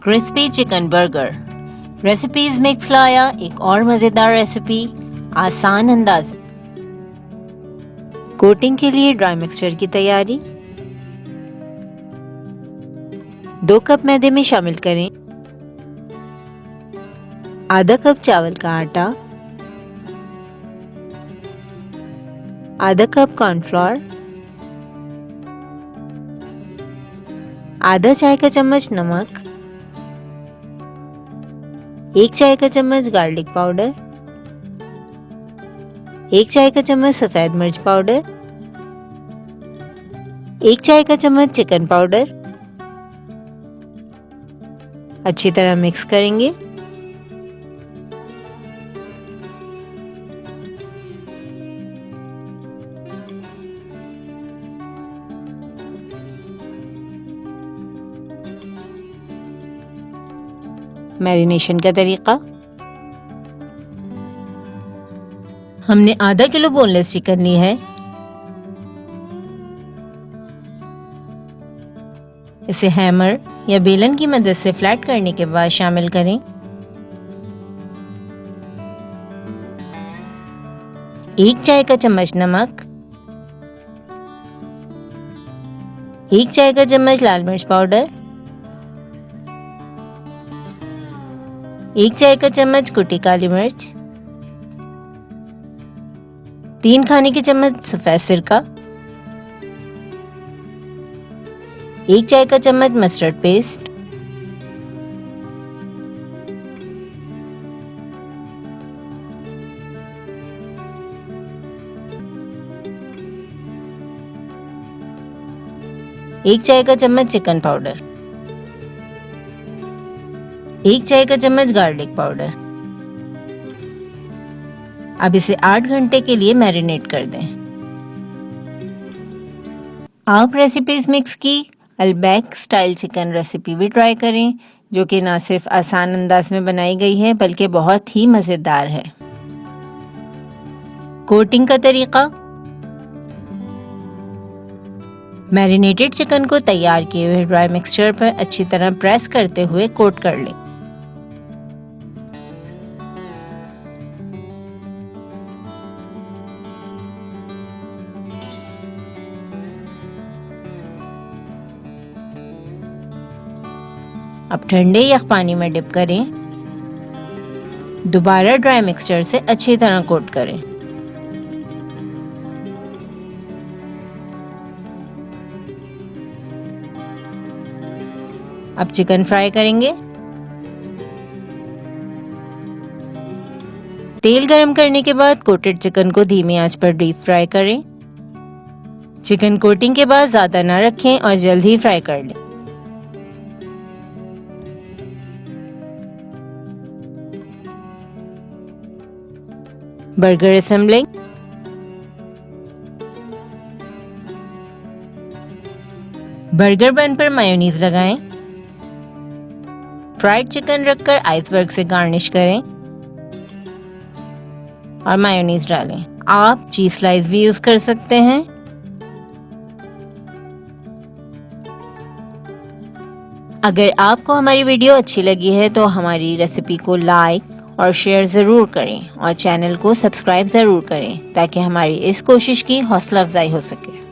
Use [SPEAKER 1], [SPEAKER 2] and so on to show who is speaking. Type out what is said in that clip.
[SPEAKER 1] Crispy chicken burger. Recipes mix लाया एक और मज़ेदार रेसिपी आसान अंदाज। कोटिंग के लिए ड्राई मिक्सचर की तैयारी। 2 कप मैदे में शामिल करें आधा कप चावल का आटा, आधा कप कॉर्नफ्लोर, आधा चाय का चम्मच नमक, 1 चाय का चम्मच गार्लिक पाउडर, 1 चाय का चम्मच सफेद मिर्च पाउडर, 1 चाय का चम्मच चिकन पाउडर। अच्छी तरह मिक्स करेंगे। मैरिनेशन का तरीका। हमने आधा किलो बोनलेस चिकन ली है। इसे हैमर या बेलन की मदद से फ्लैट करने के बाद शामिल करें। 1 चाय का चम्मच नमक, 1 चाय का चम्मच लाल मिर्च पाउडर, 1 चाय का चम्मच कुटी काली मिर्च, 3 खाने के चम्मच सफेद सिरका, 1 चाय का चम्मच मस्टर्ड पेस्ट, एक चाय का चम्मच चिकन पाउडर, 1 चाय का चम्मच गार्लिक पाउडर। अब इसे 8 घंटे के लिए मैरिनेट कर दें। आप रेसिपीज मिक्स की अल्बैक स्टाइल चिकन रेसिपी भी ट्राई करें, जो कि ना सिर्फ आसान अंदाज में बनाई गई है बल्कि बहुत ही मज़ेदार है। कोटिंग का तरीका। मैरिनेटेड चिकन को तैयार किए हुए ड्राई मिक्सचर पर अच्छी तरह प्रेस करते हुए कोट कर लें। अब ठंडे या पानी में डिप करें। दोबारा ड्राई मिक्सचर से अच्छी तरह कोट करें। अब चिकन फ्राई करेंगे। तेल गरम करने के बाद कोटेड चिकन को धीमी आंच पर डीप फ्राई करें। चिकन कोटिंग के बाद ज्यादा ना रखें और जल्द ही फ्राई कर लें। Burger assembling. बर्गर बन पर मायोनीज लगाएं। फ्राइड चिकन रखकर आइसबर्ग से गार्निश करें और मायोनीज डालें। आप चीज स्लाइस भी यूज कर सकते हैं। अगर आपको हमारी वीडियो अच्छी लगी है तो हमारी रेसिपी को लाइक और शेयर ज़रूर करें और चैनल को सब्सक्राइब ज़रूर करें ताकि हमारी इस कोशिश की हौसला अफजाई हो सके।